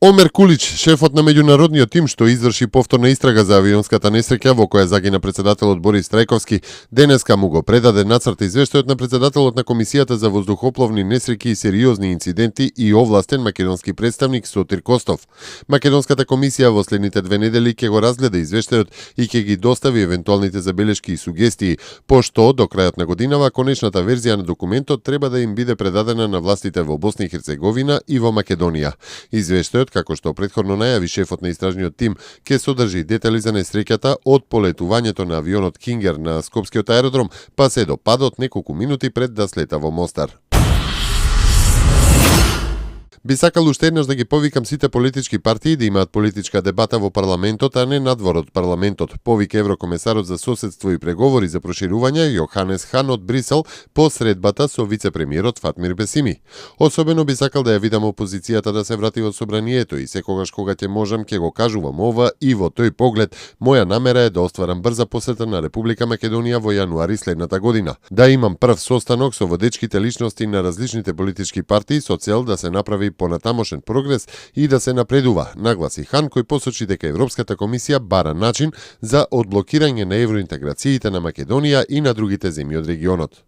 Омер Кулич, шефот на меѓународниот тим што изврши повторна истрага за авионската несреќа во која загина председателот Борис Трајковски, денеска му го предаде нацрт извештајот на председателот на Комисијата за воздухопловни несреќи и сериозни инциденти и овластен македонски представник Сотир Костов. Македонската комисија во следните 2 недели ќе го разгледа извештајот и ќе ги достави евентуалните забелешки и сугестии, пошто до крајот на годинава конечната верзија на документот треба да им биде предадена на властите во Босна и Херцеговина и во Македонија. Извештајот, како што претходно најави шефот на истражниот тим, ќе содржи детали за несреќата од полетувањето на авионот Кингер на Скопскиот аеродром, па се до падот неколку минути пред да слета во Мостар. Би сакал уште еднаш да ги повикам сите политички партии да имаат политичка дебата во парламентот, а не надвор од парламентот, повика еврокомесарот за соседство и преговори за проширување Јоханес Хан од Брисел по средбата со вице-премиерот Фатмир Бесими. Особено би сакал да ја видам опозицијата да се врати во собранието и секогаш кога ќе можам ќе го кажувам ова и во тој поглед моја намера е да остварам брза посета на Република Македонија во јануари следната година. Да имам прв состанок со водечките личности на различните политички партии со цел да се направи понатамошен прогрес и да се напредува, нагласи Хан, кој посочи дека Европската комисија бара начин за одблокирање на евроинтеграциите на Македонија и на другите земји од регионот.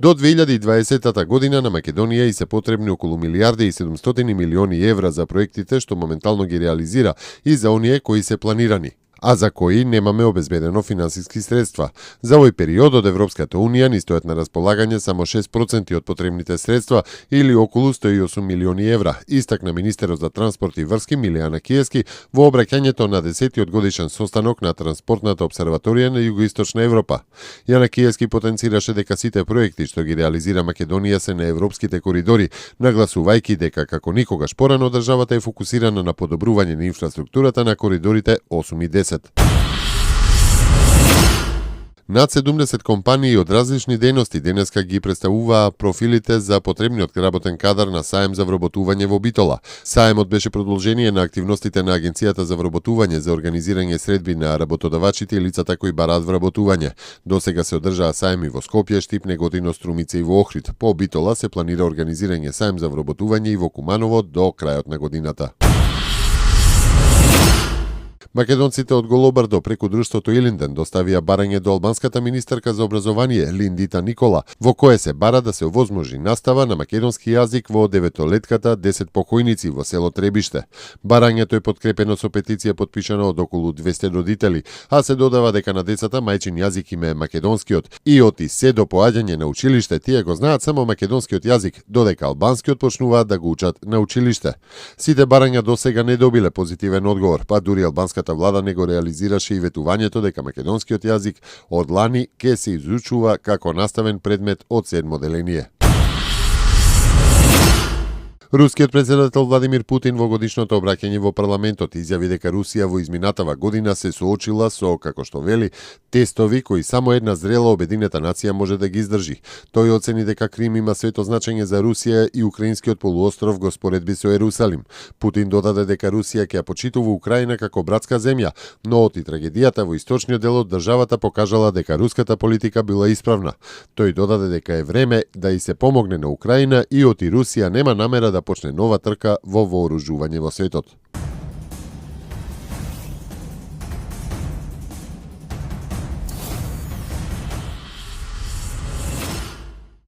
До 2020 година на Македонија и се потребни околу 1.700.000.000 евра за проектите што моментално ги реализира и за оние кои се планирани, а за кои немаме обезбедено финансиски средства. За овој период од Европската Унија ни стојат на располагање само 6% од потребните средства или околу 108 милиони евра, истакна министерот за транспорт и врски Милијана Киевски во обраќањето на 10-тиот годишен состанок на Транспортната обсерваторија на Југоисточна Европа. Јана Киевски потенцираше дека сите проекти што ги реализира Македонија се на европските коридори, нагласувајќи дека како никогаш порано државата е фокусирана на подобрување на инфраструктурата на коридорите 8 и 10. Над 70 компании од различни дејности денеска ги представуваа профилите за потребниот работен кадар на саем за вработување во Битола. Саемот беше продолжение на активностите на Агенцијата за вработување за организирање средби на работодавачите и лицата кои бараат вработување. Досега се одржаа саеми во Скопје, Штип, Неготино, Струмица и во Охрид. По Битола се планира организирање саем за вработување и во Куманово до крајот на годината. Македонците од Голобардо преку друштвото Илинден доставија барање до албанската министерка за образование Линдита Никола, во кое се бара да се овозможи настава на македонски јазик во 9-летката 10 покојници во село Требиште. Барањето е подкрепено со петиција подпишана од околу 200 родители, а се додава дека на децата мајчин јазик им е македонскиот и оти се до поаѓање на училиште тие го знаат само македонскиот јазик, додека албанскиот почнуваат да го учат на училиште. Сите барања досега не добиле позитивен одговор, па дури албанската влада не го реализираше и ветувањето дека македонскиот јазик од лани ќе се изучува како наставен предмет од 7 деление. Рускиот председател Владимир Путин во годишното обраќање во парламентот изјави дека Русија во изминатава година се соочила со, како што вели, тестови кои само една зрела обединета нација може да ги издржи. Тој оцени дека Крим има свето значење за Русија и украинскиот полуостров го споредби со Ерусалим. Путин додаде дека Русија ќе ја почитува Украина како братска земја, но оти трагедијата во источниот дел од државата покажала дека руската политика била исправна. Тој додаде дека е време да и се помогне на Украина и оти Русија нема намера да почне нова трка во вооружување во светот.